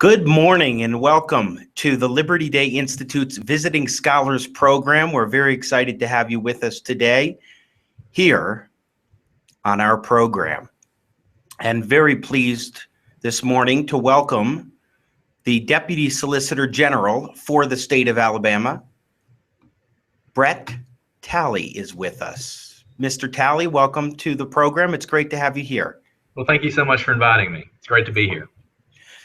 Good morning and welcome to the Liberty Day Institute's Visiting Scholars Program. We're very excited to have you with us today here on our program. And very pleased this morning to welcome the Deputy Solicitor General for the state of Alabama. Brett Talley is with us. Mr. Talley, welcome to the program. It's great to have you here. Well, thank you so much for inviting me. It's great to be here.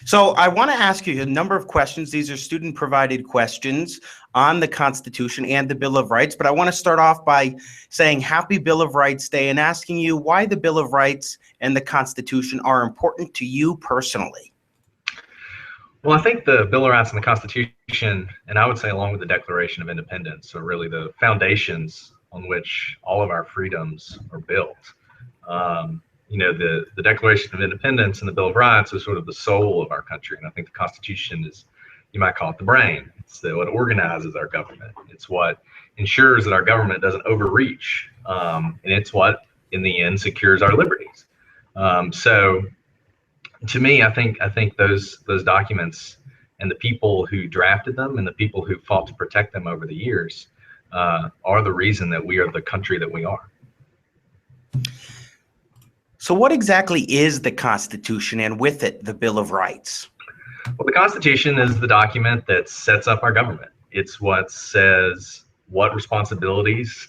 So I want to ask you a number of questions. These are student-provided questions on the Constitution and the Bill of Rights, but I want to start off by saying Happy Bill of Rights Day and asking you why the Bill of Rights and the Constitution are important to you personally. Well, I think the Bill of Rights and the Constitution, and I would say along with the Declaration of Independence, are really the foundations on which all of our freedoms are built. The Declaration of Independence and the Bill of Rights are sort of the soul of our country. And I think the Constitution is, you might call it the brain. It's what organizes our government. It's what ensures that our government doesn't overreach. And it's what, in the end, secures our liberties. So to me, I think those documents and the people who drafted them and the people who fought to protect them over the years are the reason that we are the country that we are. So what exactly is the Constitution and with it the Bill of Rights? Well, the Constitution is the document that sets up our government. It's what says what responsibilities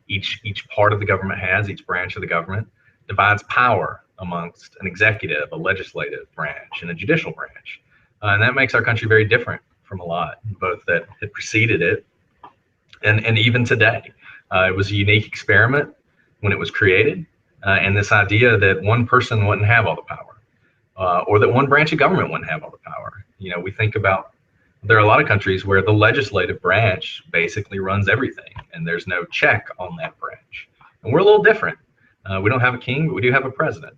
each part of the government has, each branch of the government, divides power amongst an executive, a legislative branch, and a judicial branch. And that makes our country very different from a lot, both that had preceded it and even today. It was a unique experiment when it was created. And this idea that one person wouldn't have all the power, or that one branch of government wouldn't have all the power. You know, we think about, there are a lot of countries where the legislative branch basically runs everything, and there's no check on that branch. And we're a little different. We don't have a king, but we do have a president.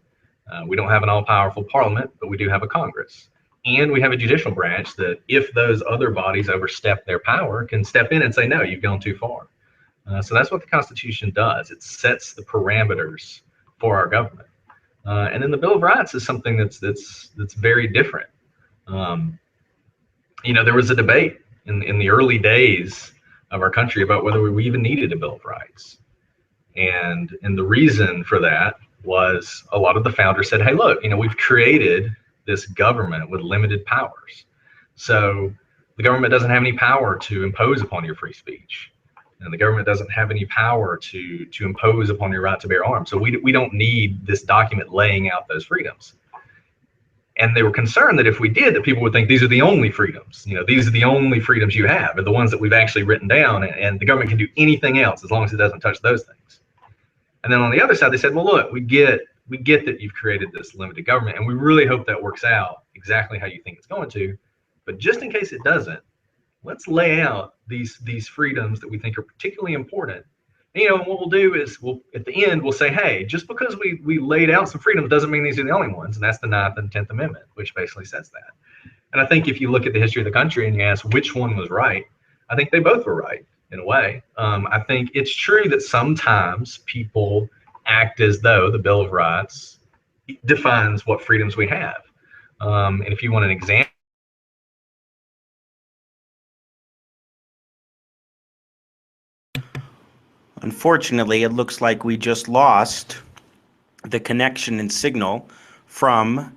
We don't have an all-powerful parliament, but we do have a Congress. And we have a judicial branch that, if those other bodies overstep their power, can step in and say, no, you've gone too far. So that's what the Constitution does. It sets the parameters for our government. And then the Bill of Rights is something that's very different. There was a debate in the early days of our country about whether we even needed a Bill of Rights. And the reason for that was a lot of the founders said, hey, look, we've created this government with limited powers. So the government doesn't have any power to impose upon your free speech. And the government doesn't have any power to impose upon your right to bear arms. So we don't need this document laying out those freedoms. And they were concerned that if we did, that people would think these are the only freedoms. These are the only freedoms you have, are the ones that we've actually written down, and the government can do anything else as long as it doesn't touch those things. And then on the other side, they said, well, look, we get that you've created this limited government, and we really hope that works out exactly how you think it's going to. But just in case it doesn't, let's lay out these freedoms that we think are particularly important. And, what we'll do is at the end, we'll say, hey, just because we laid out some freedoms doesn't mean these are the only ones. And that's the 9th and 10th Amendment, which basically says that. And I think if you look at the history of the country and you ask which one was right, I think they both were right in a way. I think it's true that sometimes people act as though the Bill of Rights defines what freedoms we have. And if you want an example, Unfortunately, it looks like we just lost the connection and signal from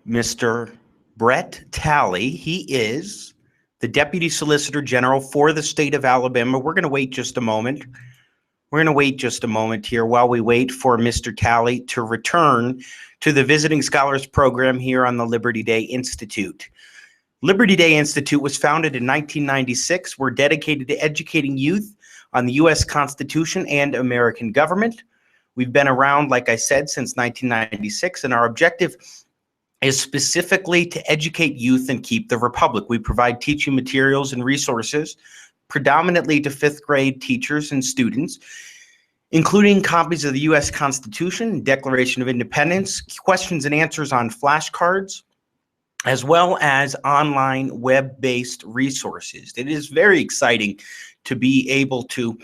Mr. Brett Talley. He is the Deputy Solicitor General for the state of Alabama. We're going to wait just a moment. We're going to wait just a moment here while we wait for Mr. Talley to return to the Visiting Scholars Program here on the Liberty Day Institute. Liberty Day Institute was founded in 1996. We're dedicated to educating youth on the U.S. Constitution and American government. We've been around, like I said, since 1996, and our objective is specifically to educate youth and keep the republic. We provide teaching materials and resources predominantly to 5th grade teachers and students, including copies of the U.S. Constitution, Declaration of Independence, questions and answers on flashcards, as well as online web-based resources. It is very exciting to be able to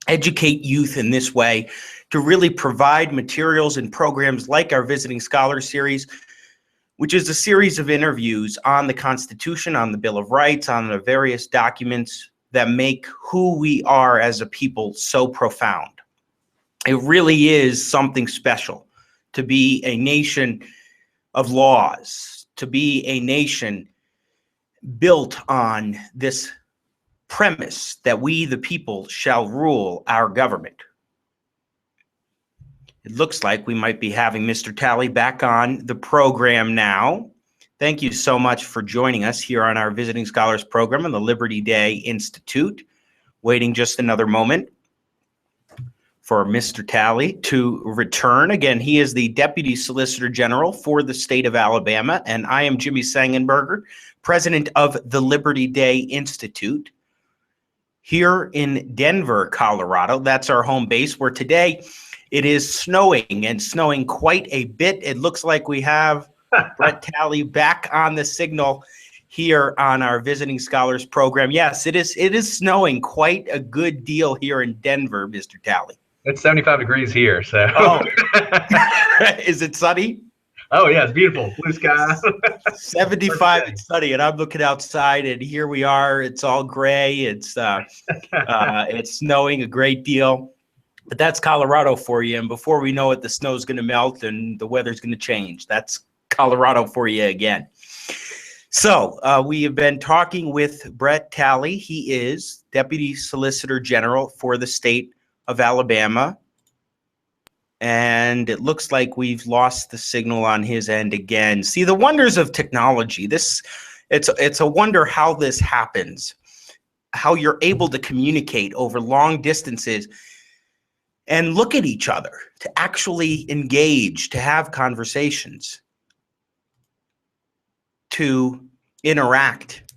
educate youth in this way, to really provide materials and programs like our Visiting Scholar Series which is a series of interviews on the Constitution, on the Bill of Rights, on the various documents that make who we are as a people so profound. It really is something special to be a nation of laws, to be a nation built on this premise that we, the people, shall rule our government. It looks like we might be having Mr. Talley back on the program now. Thank you so much for joining us here on our Visiting Scholars program in the Liberty Day Institute. Waiting just another moment for Mr. Talley to return. Again, he is the Deputy Solicitor General for the state of Alabama, and I am Jimmy Sangenberger, President of the Liberty Day Institute here in Denver, Colorado. That's our home base, where today it is snowing, and snowing quite a bit. It looks like we have Brett Talley back on the signal here on our Visiting Scholars program. Yes, it is snowing quite a good deal here in Denver, Mr. Talley. It's 75 degrees here, so. Oh, is it sunny? Oh, yeah, it's beautiful. Blue sky. 75 and sunny, and I'm looking outside, and here we are. It's all gray. It's snowing a great deal. But that's Colorado for you, and before we know it, the snow's going to melt and the weather's going to change. That's Colorado for you again. So we have been talking with Brett Talley. He is Deputy Solicitor General for the state of Alabama, and it looks like we've lost the signal on his end again. See, the wonders of technology. It's a wonder how this happens, how you're able to communicate over long distances and look at each other, to actually engage, to have conversations, to interact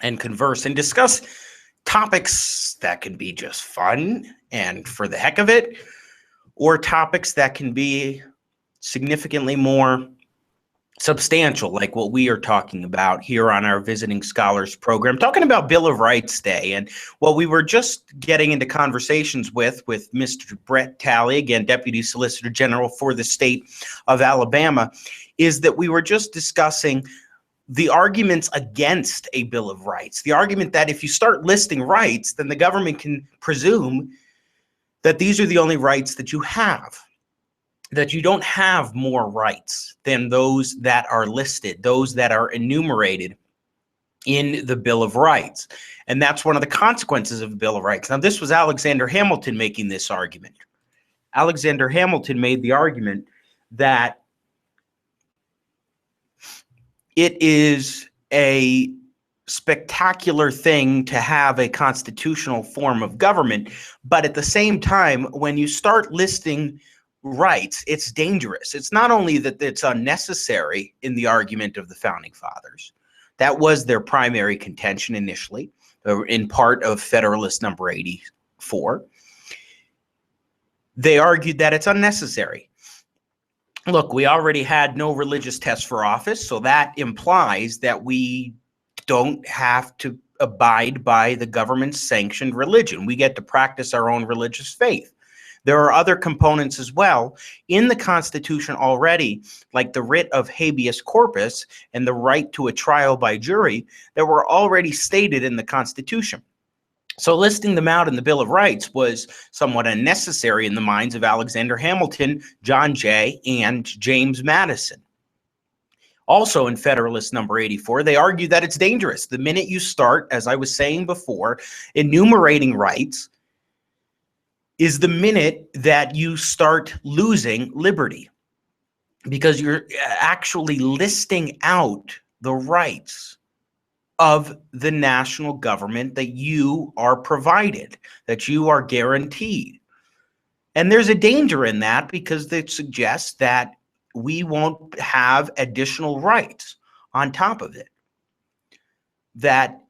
and converse and discuss topics that can be just fun and for the heck of it, or topics that can be significantly more substantial, like what we are talking about here on our Visiting Scholars program, talking about Bill of Rights Day. And what we were just getting into conversations with Mr. Brett Talley, again, Deputy Solicitor General for the state of Alabama, is that we were just discussing the arguments against a Bill of Rights, the argument that if you start listing rights, then the government can presume that these are the only rights that you have, that you don't have more rights than those that are listed, those that are enumerated in the Bill of Rights. And that's one of the consequences of the Bill of Rights. Now, this was Alexander Hamilton making this argument. Alexander Hamilton made the argument that it is a spectacular thing to have a constitutional form of government, but at the same time, when you start listing rights, it's dangerous. It's not only that it's unnecessary in the argument of the Founding Fathers. That was their primary contention initially, in part of Federalist number 84. They argued that it's unnecessary. Look, we already had no religious test for office, so that implies that we don't have to abide by the government's sanctioned religion. We get to practice our own religious faith. There are other components as well in the Constitution already, like the writ of habeas corpus and the right to a trial by jury, that were already stated in the Constitution. So listing them out in the Bill of Rights was somewhat unnecessary in the minds of Alexander Hamilton, John Jay, and James Madison. Also in Federalist number 84, they argue that it's dangerous. The minute you start, as I was saying before, enumerating rights is the minute that you start losing liberty, because you're actually listing out the rights of the national government that you are provided, that you are guaranteed. And there's a danger in that, because it suggests that we won't have additional rights on top of it, that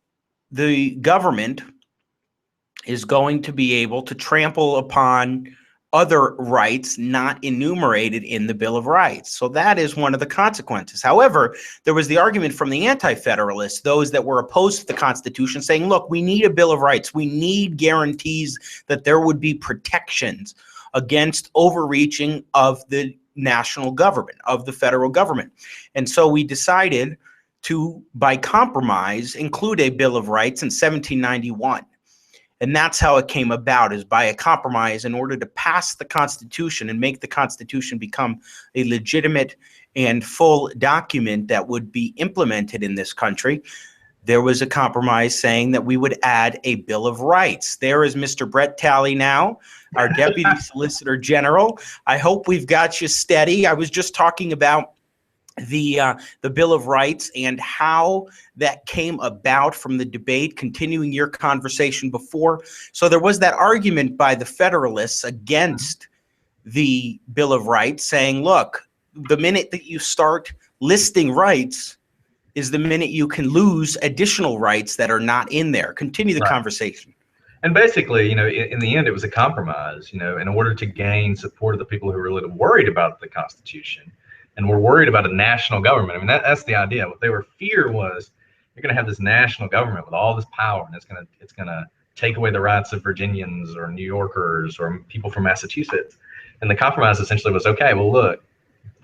the government is going to be able to trample upon other rights not enumerated in the Bill of Rights. So that is one of the consequences. However, there was the argument from the anti-federalists, those that were opposed to the Constitution, saying, look, we need a Bill of Rights. We need guarantees that there would be protections against overreaching of the national government, of the federal government. And so we decided to, by compromise, include a Bill of Rights in 1791. And that's how it came about, is by a compromise in order to pass the Constitution and make the Constitution become a legitimate and full document that would be implemented in this country. There was a compromise saying that we would add a Bill of Rights. There is Mr. Brett Talley now, our Deputy Solicitor General. I hope we've got you steady. I was just talking about the Bill of Rights and how that came about from the debate, continuing your conversation before. So there was that argument by the Federalists against the Bill of Rights, saying, look, the minute that you start listing rights is the minute you can lose additional rights that are not in there. Continue the conversation. And basically, in the end, it was a compromise, in order to gain support of the people who were really worried about the Constitution and were worried about a national government. I mean, that's the idea. What they were fear was, you're going to have this national government with all this power, and it's going to take away the rights of Virginians or New Yorkers or people from Massachusetts. And the compromise essentially was, okay, well, look,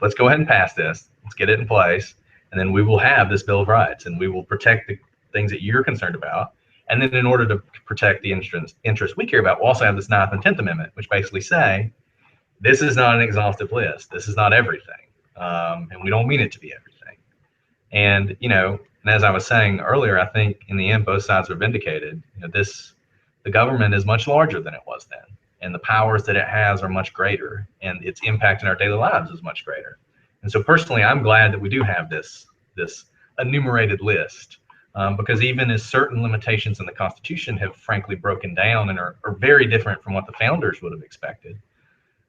let's go ahead and pass this. Let's get it in place. And then we will have this Bill of Rights, and we will protect the things that you're concerned about. And then in order to protect the interests we care about, we'll also have this 9th and 10th Amendment, which basically say, this is not an exhaustive list. This is not everything. And we don't mean it to be everything. And, and as I was saying earlier, I think in the end, both sides were vindicated. The government is much larger than it was then, and the powers that it has are much greater, and its impact in our daily lives is much greater. And so personally, I'm glad that we do have this enumerated list, because even as certain limitations in the Constitution have frankly broken down and are very different from what the founders would have expected,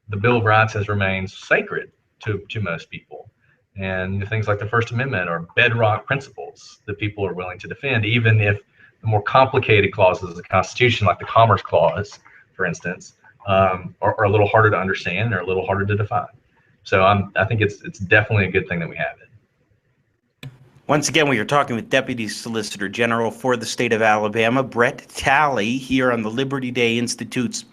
the Bill of Rights has remained sacred to most people. And things like the First Amendment are bedrock principles that people are willing to defend, even if the more complicated clauses of the Constitution, like the Commerce Clause, for instance, are a little harder to understand or a little harder to define. So I think it's definitely a good thing that we have it. Once again, we are talking with Deputy Solicitor General for the state of Alabama, Brett Talley, here on the Liberty Day Institute's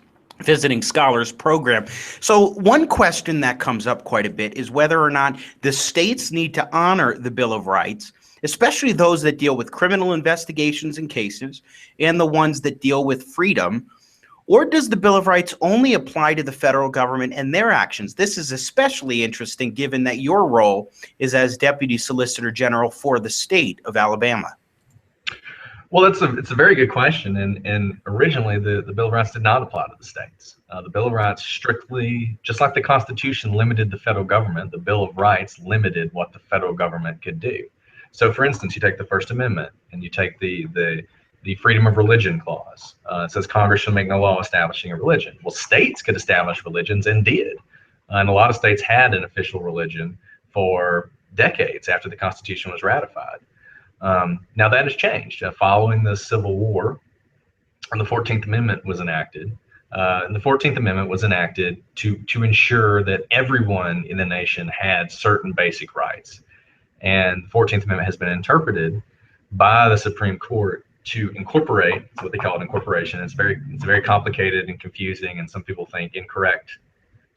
Visiting Scholars Program. So one question that comes up quite a bit is whether or not the states need to honor the Bill of Rights, especially those that deal with criminal investigations and cases and the ones that deal with freedom. Or does the Bill of Rights only apply to the federal government and their actions? This is especially interesting given that your role is as Deputy Solicitor General for the state of Alabama. Well, it's a very good question. And originally, the Bill of Rights did not apply to the states. The Bill of Rights strictly, just like the Constitution limited the federal government, the Bill of Rights limited what the federal government could do. So, for instance, you take the First Amendment and you take the Freedom of Religion Clause. It says Congress shall make no law establishing a religion. Well, states could establish religions and did. And a lot of states had an official religion for decades after the Constitution was ratified. Now that has changed. Following the Civil War, and the 14th Amendment was enacted. And the 14th Amendment was enacted to ensure that everyone in the nation had certain basic rights. And the 14th Amendment has been interpreted by the Supreme Court to incorporate what they call an incorporation. It's very complicated and confusing, and some people think incorrect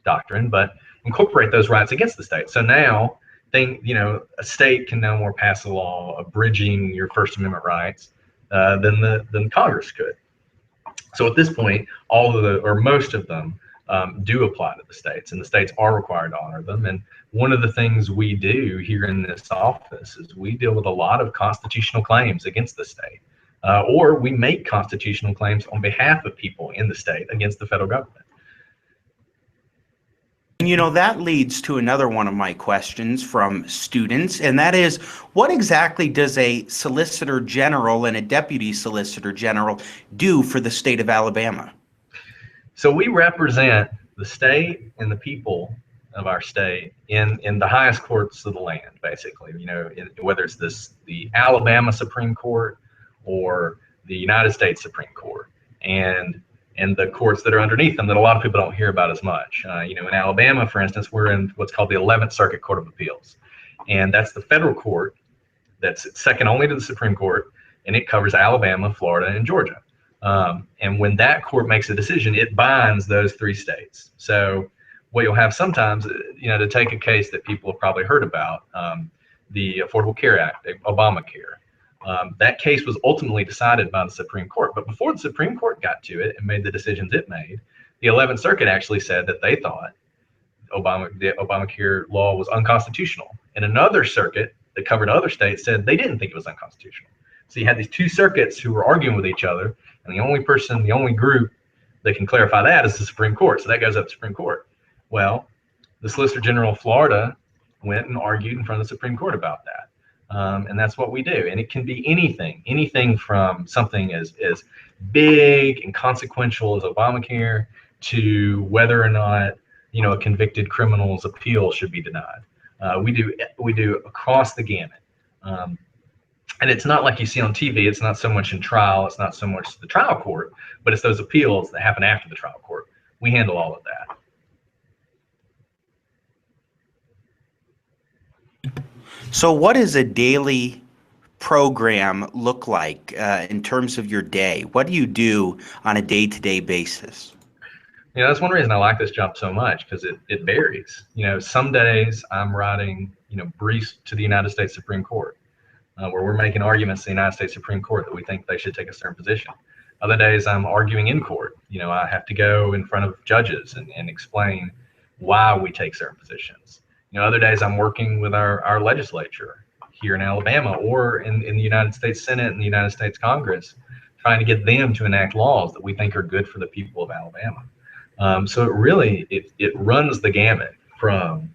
doctrine, but incorporate those rights against the state. So now, a state can no more pass a law abridging your First Amendment rights than Congress could. So at this point, most of them do apply to the states, and the states are required to honor them. And one of the things we do here in this office is we deal with a lot of constitutional claims against the state. Or we make constitutional claims on behalf of people in the state against the federal government. And that leads to another one of my questions from students, and that is, what exactly does a Solicitor General and a Deputy Solicitor General do for the state of Alabama? So we represent the state and the people of our state in the highest courts of the land, basically. Whether it's the Alabama Supreme Court or the United States Supreme Court, and the courts that are underneath them that a lot of people don't hear about as much. In Alabama, for instance, we're in what's called the 11th Circuit Court of Appeals, and that's the federal court that's second only to the Supreme Court, and it covers Alabama, Florida, and Georgia. And when that court makes a decision, it binds those three states. So what you'll have sometimes, to take a case that people have probably heard about, the Affordable Care Act, Obamacare. That case was ultimately decided by the Supreme Court. But before the Supreme Court got to it and made the decisions it made, the 11th Circuit actually said that they thought the Obamacare law was unconstitutional. And another circuit that covered other states said they didn't think it was unconstitutional. So you had these two circuits who were arguing with each other, and the only group that can clarify that is the Supreme Court. So that goes up to the Supreme Court. Well, the Solicitor General of Florida went and argued in front of the Supreme Court about that. And that's what we do. And it can be anything from something as big and consequential as Obamacare to whether or not, a convicted criminal's appeal should be denied. We do across the gamut. And it's not like you see on TV. It's not so much in trial. It's not so much the trial court, but it's those appeals that happen after the trial court. We handle all of that. So what does a daily program look like in terms of your day? What do you do on a day-to-day basis? That's one reason I like this job so much, because it varies. Some days I'm writing, briefs to the United States Supreme Court, where we're making arguments to the United States Supreme Court that we think they should take a certain position. Other days I'm arguing in court. I have to go in front of judges and explain why we take certain positions. Other days I'm working with our legislature here in Alabama or in the United States Senate and the United States Congress, trying to get them to enact laws that we think are good for the people of Alabama. So it really runs the gamut from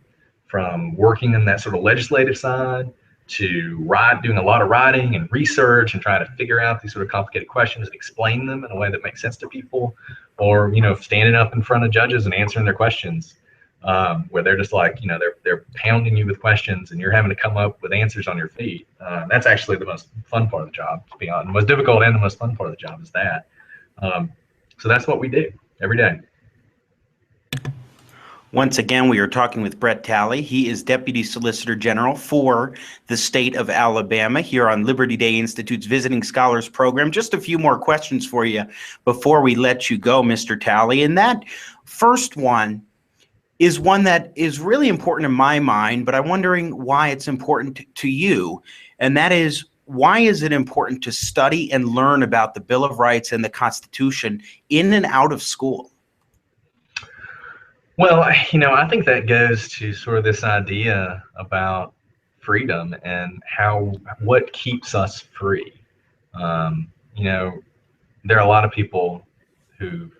working in that sort of legislative side to doing a lot of writing and research and trying to figure out these sort of complicated questions and explain them in a way that makes sense to people, or standing up in front of judges and answering their questions, where they're just like, they're pounding you with questions and you're having to come up with answers on your feet. That's actually the most fun part of the job, to be honest. The most difficult and the most fun part of the job is that. So that's what we do every day. Once again, we are talking with Brett Talley. He is Deputy Solicitor General for the state of Alabama here on Liberty Day Institute's Visiting Scholars Program. Just a few more questions for you before we let you go, Mr. Talley. And that first one is one that is really important in my mind, but I'm wondering why it's important to you. And that is, why is it important to study and learn about the Bill of Rights and the Constitution in and out of school? Well, I think that goes to sort of this idea about freedom and what keeps us free. There are a lot of people who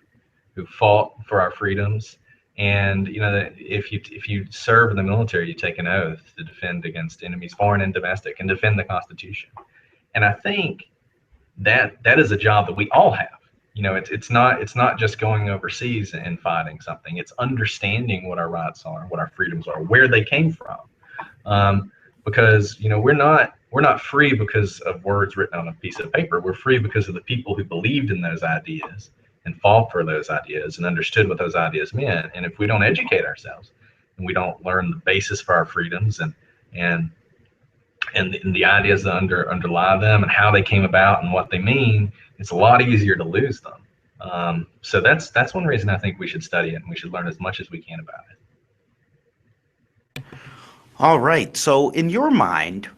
fought for our freedoms, and that if you serve in the military, you take an oath to defend against enemies, foreign and domestic, and defend the Constitution. And I think that is a job that we all have. It's not just going overseas and fighting something. It's understanding what our rights are, what our freedoms are, where they came from. Because we're not free because of words written on a piece of paper. We're free because of the people who believed in those ideas and fought for those ideas and understood what those ideas meant. And if we don't educate ourselves and we don't learn the basis for our freedoms and the ideas that underlie them and how they came about and what they mean, it's a lot easier to lose them. So that's one reason I think we should study it and we should learn as much as we can about it. All right. So in your mind,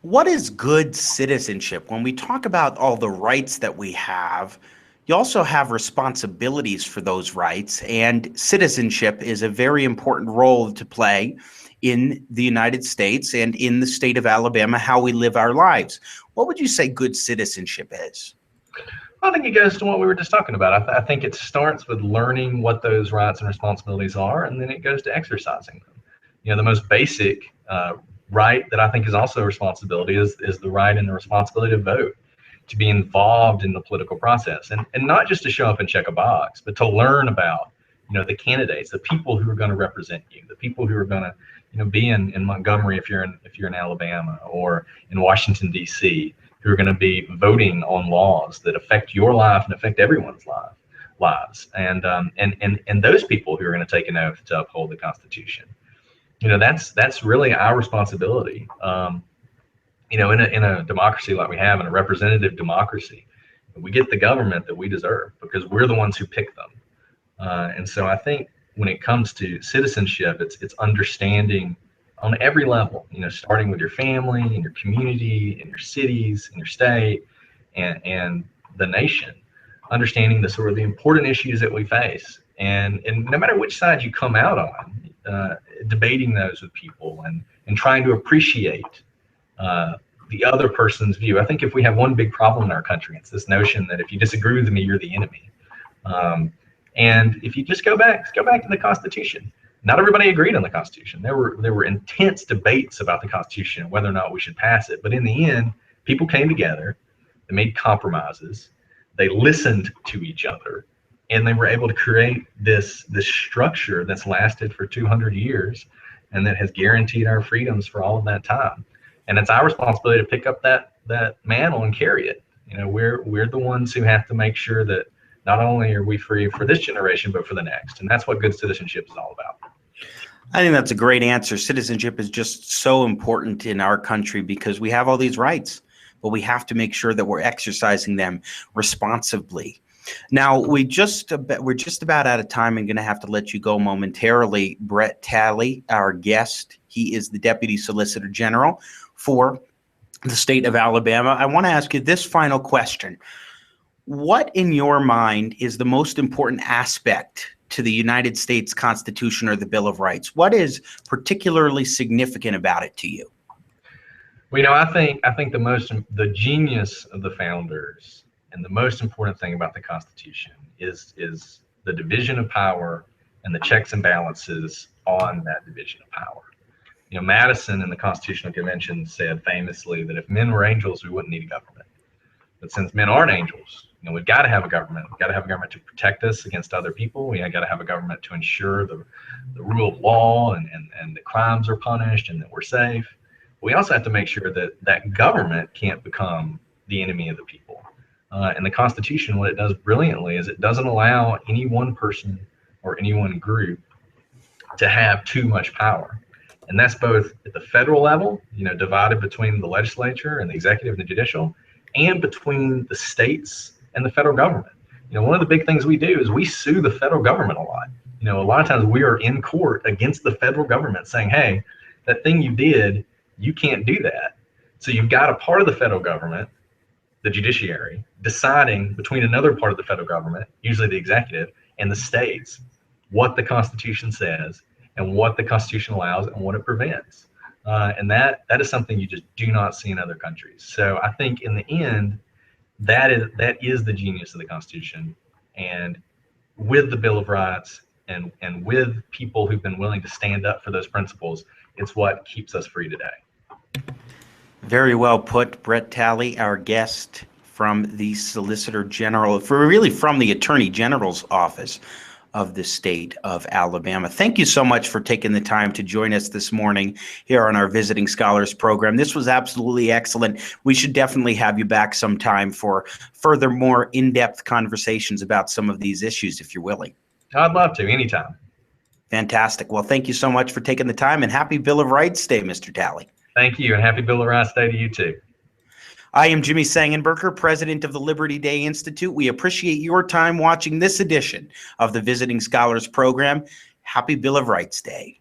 what is good citizenship? When we talk about all the rights that we have, you also have responsibilities for those rights, and citizenship is a very important role to play in the United States and in the state of Alabama, how we live our lives. What would you say good citizenship is? I think it goes to what we were just talking about. I think it starts with learning what those rights and responsibilities are, and then it goes to exercising them. The most basic right that I think is also a responsibility is the right and the responsibility to vote, to be involved in the political process, and not just to show up and check a box, but to learn about the candidates, the people who are going to represent you, the people who are going to be in Montgomery if you're in Alabama, or in Washington D.C., who are going to be voting on laws that affect your life and affect everyone's lives, and those people who are going to take an oath to uphold the Constitution. That's really our responsibility. In a democracy like we have, in a representative democracy, we get the government that we deserve because we're the ones who pick them. And so I think when it comes to citizenship, it's understanding on every level, starting with your family and your community and your cities and your state and the nation, understanding the sort of the important issues that we face. And no matter which side you come out on, debating those with people and trying to appreciate the other person's view. I think if we have one big problem in our country, it's this notion that if you disagree with me, you're the enemy. And if you just go back to the Constitution. Not everybody agreed on the Constitution. There were intense debates about the Constitution and whether or not we should pass it. But in the end, people came together, they made compromises, they listened to each other, and they were able to create this structure that's lasted for 200 years and that has guaranteed our freedoms for all of that time. And it's our responsibility to pick up that mantle and carry it. We're the ones who have to make sure that not only are we free for this generation, but for the next. And that's what good citizenship is all about. I think that's a great answer. Citizenship is just so important in our country because we have all these rights, but we have to make sure that we're exercising them responsibly. Now, we're just about out of time and going to have to let you go momentarily. Brett Talley, our guest, he is the Deputy Solicitor General for the state of Alabama. I want to ask you this final question. What, in your mind, is the most important aspect to the United States Constitution or the Bill of Rights? What is particularly significant about it to you? Well, I think the genius of the founders and the most important thing about the Constitution is the division of power and the checks and balances on that division of power. Madison in the Constitutional Convention said famously that if men were angels, we wouldn't need a government. But since men aren't angels, we've got to have a government. We've got to have a government to protect us against other people. We got to have a government to ensure the rule of law and the crimes are punished and that we're safe. We also have to make sure that that government can't become the enemy of the people. And the Constitution, what it does brilliantly is it doesn't allow any one person or any one group to have too much power. And that's both at the federal level, divided between the legislature and the executive and the judicial, and between the states and the federal government. One of the big things we do is we sue the federal government a lot. A lot of times we are in court against the federal government saying, hey, that thing you did, you can't do that. So you've got a part of the federal government, the judiciary, deciding between another part of the federal government, usually the executive, and the states, what the Constitution says and what the Constitution allows and what it prevents. And that is something you just do not see in other countries. So I think in the end, that is the genius of the Constitution. And with the Bill of Rights and with people who've been willing to stand up for those principles, it's what keeps us free today. Very well put, Brett Talley, our guest from the Solicitor General, from the Attorney General's office of the state of Alabama. Thank you so much for taking the time to join us this morning here on our Visiting Scholars program. This was absolutely excellent. We should definitely have you back sometime for further, more in-depth conversations about some of these issues, if you're willing. I'd love to, anytime. Fantastic. Well, thank you so much for taking the time, and happy Bill of Rights Day, Mr. Talley. Thank you, and happy Bill of Rights Day to you too. I am Jimmy Sangenberger, president of the Liberty Day Institute. We appreciate your time watching this edition of the Visiting Scholars program. Happy Bill of Rights Day.